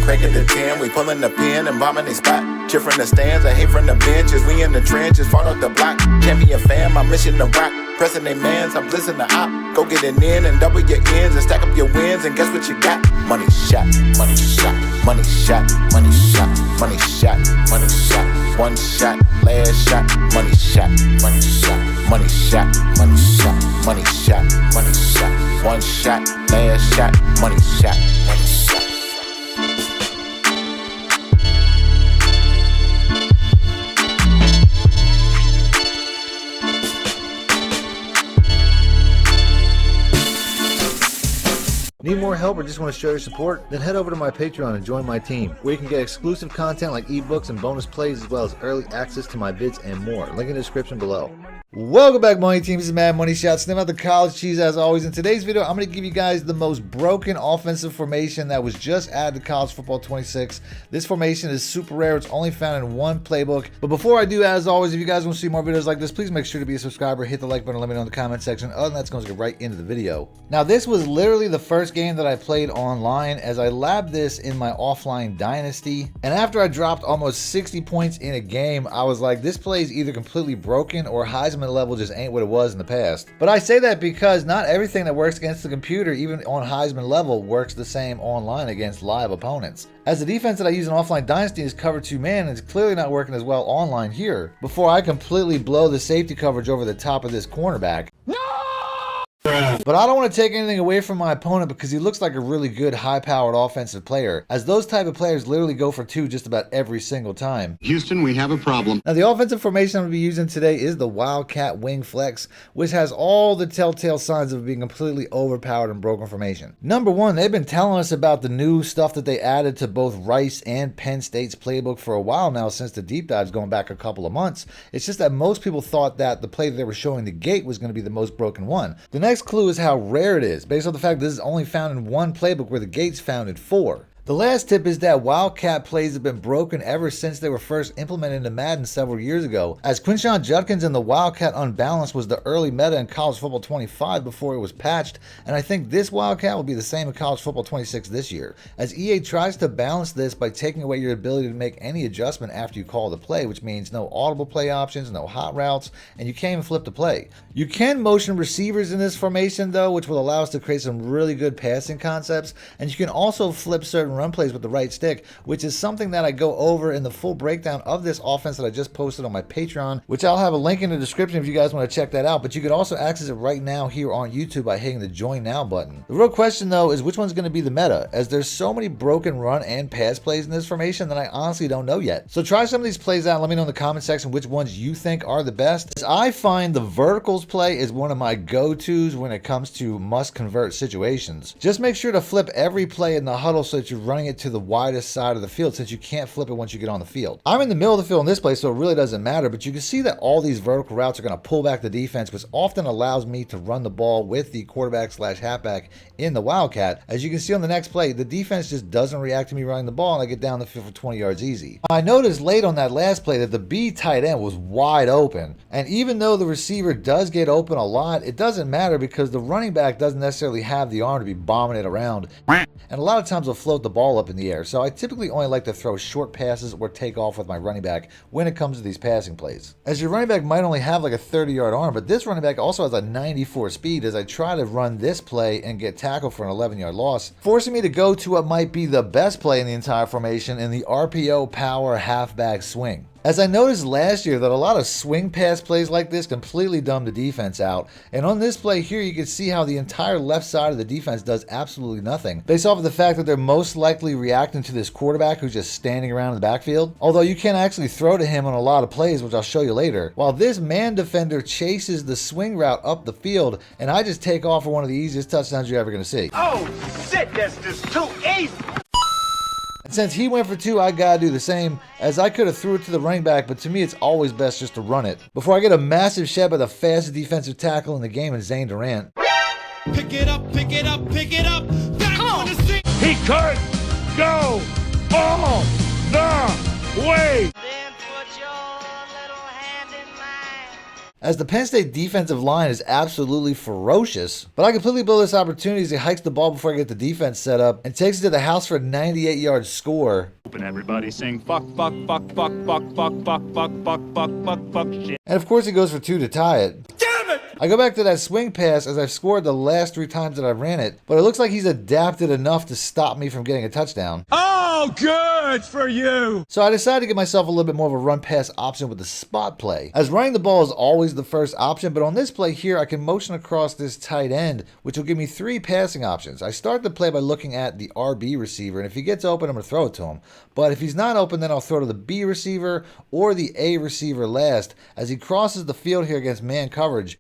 crank it to 10. We pulling the pin and bombing they spot. Cheer from the stands, I hate from the benches. We in the trenches, fought off the block. Champion fam, my mission to rock. Pressing they mans, I'm blitzing the op. Go get it in and double your ends and stack up your wins. And guess what you got? Money shot, money shot, money shot, money shot, money shot, money shot. One shot, last shot, money shot, money shot, money shot, money shot, money shot, money shot. One shot, last shot, money shot, money shot. Need more help or just want to show your support? Then head over to my Patreon and join my team, where you can get exclusive content like ebooks and bonus plays, as well as early access to my vids and more. Link in the description below. Welcome back, Money Team. This is Mad Money Shots. Sniff out the college cheese as always. In today's video, I'm going to give you guys the most broken offensive formation that was just added to College Football 26. This formation is super rare. It's only found in one playbook. But before I do, as always, if you guys want to see more videos like this, please make sure to be a subscriber, hit the like button, and let me know in the comment section. Other than that, it's going to get right into the video. Now, this was literally the first game that I played online, as I labbed this in my offline Dynasty. And after I dropped almost 60 points in a game, I was like, this play is either completely broken or Heisman level just ain't what it was in the past. But I say that because not everything that works against the computer, even on Heisman level, works the same online against live opponents. As the defense that I use in offline Dynasty is cover 2 man, and it's clearly not working as well online here, before I completely blow the safety coverage over the top of this cornerback. No! But I don't want to take anything away from my opponent because he looks like a really good high-powered offensive player, as those type of players literally go for 2 just about every single time. Houston, we have a problem. Now, the offensive formation I'm going to be using today is the Wildcat Wing Flex, which has all the telltale signs of being completely overpowered and broken formation. Number one, they've been telling us about the new stuff that they added to both Rice and Penn State's playbook for a while now, since the deep dives going back a couple of months. It's just that most people thought that the play that they were showing the gate was going to be the most broken one. The next clue is how rare it is, based on the fact that this is only found in one playbook where the gate's found in 4. The last tip is that Wildcat plays have been broken ever since they were first implemented into Madden several years ago, as Quinshon Judkins and the Wildcat Unbalanced was the early meta in College Football 25 before it was patched, and I think this Wildcat will be the same in College Football 26 this year, as EA tries to balance this by taking away your ability to make any adjustment after you call the play, which means no audible play options, no hot routes, and you can't even flip the play. You can motion receivers in this formation though, which will allow us to create some really good passing concepts, and you can also flip certain run plays with the right stick, which is something that I go over in the full breakdown of this offense that I just posted on my Patreon, which I'll have a link in the description if you guys want to check that out. But you can also access it right now here on YouTube by hitting the join now button. The real question though is which one's going to be the meta, as there's so many broken run and pass plays in this formation that I honestly don't know yet. So try some of these plays out and let me know in the comment section which ones you think are the best. As I find the verticals play is one of my go-tos when it comes to must convert situations. Just make sure to flip every play in the huddle so that you're running it to the widest side of the field, since you can't flip it once you get on the field. I'm in the middle of the field in this play, so it really doesn't matter, but you can see that all these vertical routes are going to pull back the defense, which often allows me to run the ball with the quarterback slash halfback in the Wildcat. As you can see on the next play, the defense just doesn't react to me running the ball, and I get down the field for 20 yards easy. I noticed late on that last play that the B tight end was wide open, and even though the receiver does get open a lot, it doesn't matter because the running back doesn't necessarily have the arm to be bombing it around, and a lot of times will float the ball up in the air. So I typically only like to throw short passes or take off with my running back when it comes to these passing plays, as your running back might only have like a 30-yard arm, but this running back also has a 94 speed, as I try to run this play and get tackled for an 11-yard loss, forcing me to go to what might be the best play in the entire formation in the RPO power halfback swing. As I noticed last year that a lot of swing pass plays like this completely dumb the defense out, and on this play here you can see how the entire left side of the defense does absolutely nothing, based off of the fact that they're most likely reacting to this quarterback who's just standing around in the backfield, although you can actually throw to him on a lot of plays, which I'll show you later, while this man defender chases the swing route up the field, and I just take off for one of the easiest touchdowns you're ever going to see. Oh shit, that's just too easy! And since he went for 2, I gotta do the same, as I could have threw it to the running back, but to me it's always best just to run it, before I get a massive shed by the fastest defensive tackle in the game in Zane Durant. Pick it up, pick it up, pick it up! Back on the street! He could go all the way! Then put your little hand in mine. as the Penn State defensive line is absolutely ferocious. But I completely blow this opportunity as he hikes the ball before I get the defense set up and takes it to the house for a 98-yard score. Everybody sing fuck, fuck, fuck, fuck, fuck, fuck, fuck, fuck, fuck, fuck, fuck, fuck, shit. And of course he goes for 2 to tie it. Damn it! I go back to that swing pass as I've scored the last 3 times that I ran it, but it looks like he's adapted enough to stop me from getting a touchdown. Oh, good for you! So I decided to give myself a little bit more of a run pass option with the spot play, as running the ball is always the first option, but on this play here I can motion across this tight end, which will give me 3 passing options. I start the play by looking at the RB receiver, and if he gets open I'm going to throw it to him, but if he's not open then I'll throw to the B receiver or the A receiver last, as he crosses the field here against man coverage,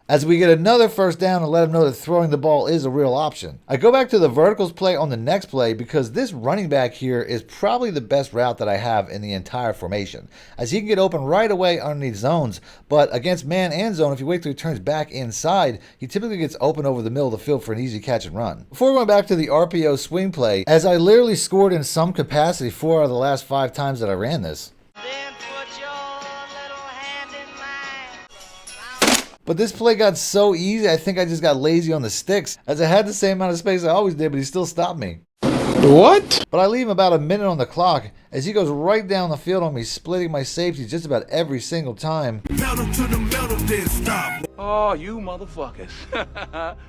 as we get another first down and let him know that throwing the ball is a real option. I go back to the verticals play on the next play because this running back here is probably the best route that I have in the entire formation, as he can get open right away underneath zones, but against man and zone, if you wait till he turns back inside, he typically gets open over the middle of the field for an easy catch and run. Before going back to the RPO swing play, as I literally scored in some capacity 4 out of the last 5 times that I ran this. Then put your little hand in mine. But this play got so easy, I think I just got lazy on the sticks, as I had the same amount of space I always did, but he still stopped me. What? But I leave him about a minute on the clock as he goes right down the field on me, splitting my safeties just about every single time. Pedal to the metal, then stop. Oh, you motherfuckers.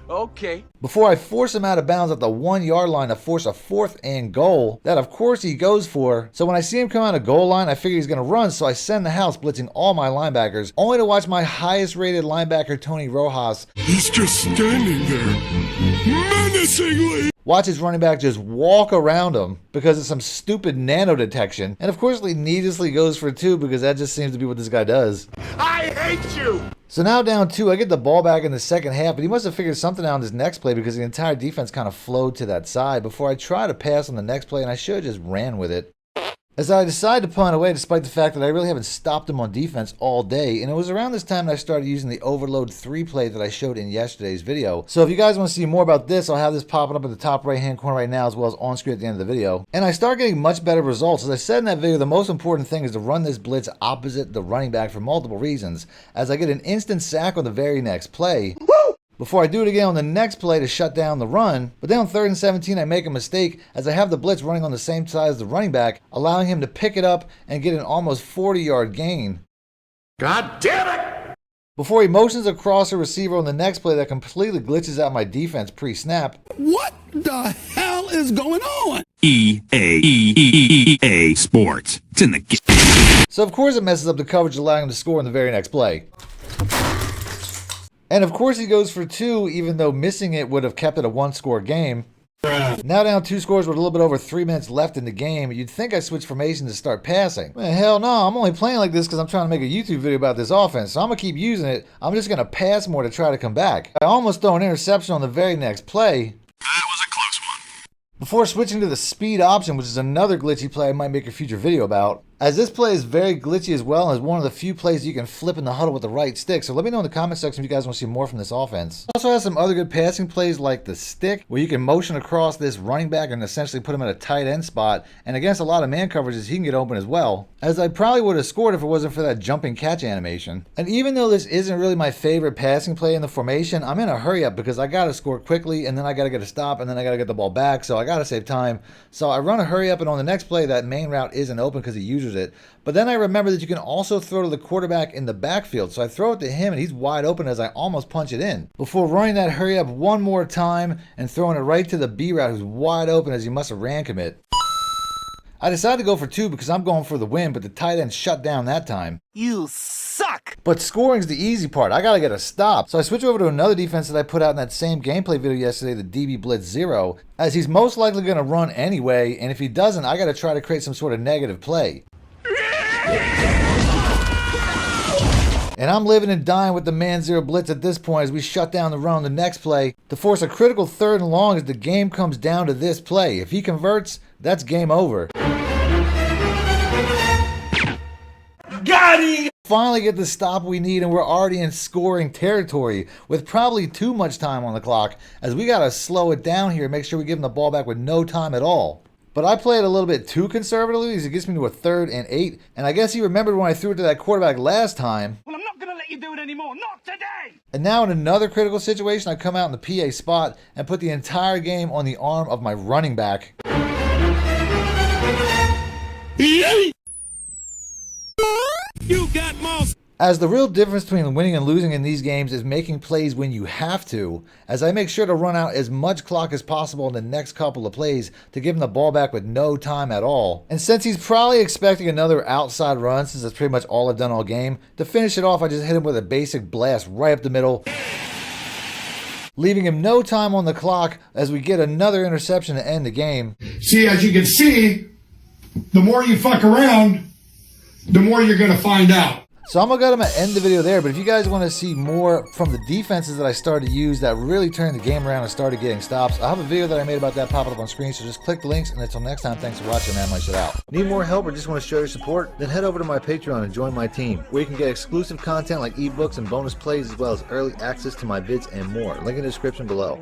Okay. Before I force him out of bounds at the 1-yard line to force a 4th and goal, that of course he goes for. So when I see him come out of goal line, I figure he's going to run, so I send the house blitzing all my linebackers, only to watch my highest rated linebacker, Tony Rojas, He's just standing there, menacingly. watch his running back just walk around him because of some stupid nano detection. And of course he needlessly goes for 2 because that just seems to be what this guy does. I hate you. So now down 2, I get the ball back in the second half, but he must have figured something out on this next play because the entire defense kind of flowed to that side before I try to pass on the next play, and I should have just ran with it. As I decide to punt away despite the fact that I really haven't stopped him on defense all day, and it was around this time that I started using the overload 3 play that I showed in yesterday's video. So if you guys want to see more about this, I'll have this popping up in the top right hand corner right now as well as on screen at the end of the video. And I start getting much better results. As I said in that video, the most important thing is to run this blitz opposite the running back for multiple reasons, as I get an instant sack on the very next play. Before I do it again on the next play to shut down the run. But then on 3rd and 17, I make a mistake as I have the blitz running on the same side as the running back, allowing him to pick it up and get an almost 40-yard gain. God damn it! Before he motions across a receiver on the next play that completely glitches out my defense pre-snap. What the hell is going on? EA Sports. It's in the game. So of course it messes up the coverage, allowing him to score in the very next play. And of course he goes for 2, even though missing it would have kept it a 1-score game. Now down 2 scores with a little bit over 3 minutes left in the game. You'd think I switch formations to start passing. Man, hell no, I'm only playing like this because I'm trying to make a YouTube video about this offense, so I'm going to keep using it. I'm just going to pass more to try to come back. I almost throw an interception on the very next play. That was a close one. Before switching to the speed option, which is another glitchy play I might make a future video about. As this play is very glitchy as well, and is one of the few plays you can flip in the huddle with the right stick. So let me know in the comment section if you guys want to see more from this offense. Also has some other good passing plays like the stick, where you can motion across this running back and essentially put him at a tight end spot. And against a lot of man coverages, he can get open as well. As I probably would have scored if it wasn't for that jumping catch animation. And even though this isn't really my favorite passing play in the formation, I'm in a hurry up because I got to score quickly, and then I got to get a stop, and then I got to get the ball back. So I got to save time. So I run a hurry up, and on the next play, that main route isn't open because he uses it. But then I remember that you can also throw to the quarterback in the backfield. So I throw it to him and he's wide open as I almost punch it in. Before running that hurry up one more time and throwing it right to the B route who's wide open as he must have ran commit. I decided to go for 2 because I'm going for the win, but the tight end shut down that time. You suck! But scoring's the easy part. I gotta get a stop. So I switch over to another defense that I put out in that same gameplay video yesterday, the DB Blitz 0, as he's most likely gonna run anyway, and if he doesn't, I gotta try to create some sort of negative play. And I'm living and dying with the man 0 blitz at this point as we shut down the run on the next play to force a critical 3rd and long as the game comes down to this play. If he converts, that's game over. Got him! Finally get the stop we need, and we're already in scoring territory with probably too much time on the clock, as we gotta slow it down here and make sure we give him the ball back with no time at all. But I played a little bit too conservatively as it gets me to a 3rd and 8, and I guess he remembered when I threw it to that quarterback last time. Well, I'm not gonna let you fucking do it anymore. Not today! And now in another critical situation, I come out in the PA spot and put the entire game on the arm of my running back. You got mouse. As the real difference between winning and losing in these games is making plays when you have to, as I make sure to run out as much clock as possible in the next couple of plays to give him the ball back with no time at all. And since he's probably expecting another outside run, since that's pretty much all I've done all game, to finish it off I just hit him with a basic blast right up the middle, leaving him no time on the clock as we get another interception to end the game. See, as you can see, the more you fuck around, the more you're going to find out. So I'm going to end the video there, but if you guys want to see more from the defenses that I started to use that really turned the game around and started getting stops, I have a video that I made about that popping up on screen, so just click the links, and until next time, thanks for watching, man, my shit out. Need more help or just want to show your support? Then head over to my Patreon and join my team, where you can get exclusive content like ebooks and bonus plays, as well as early access to my vids and more. Link in the description below.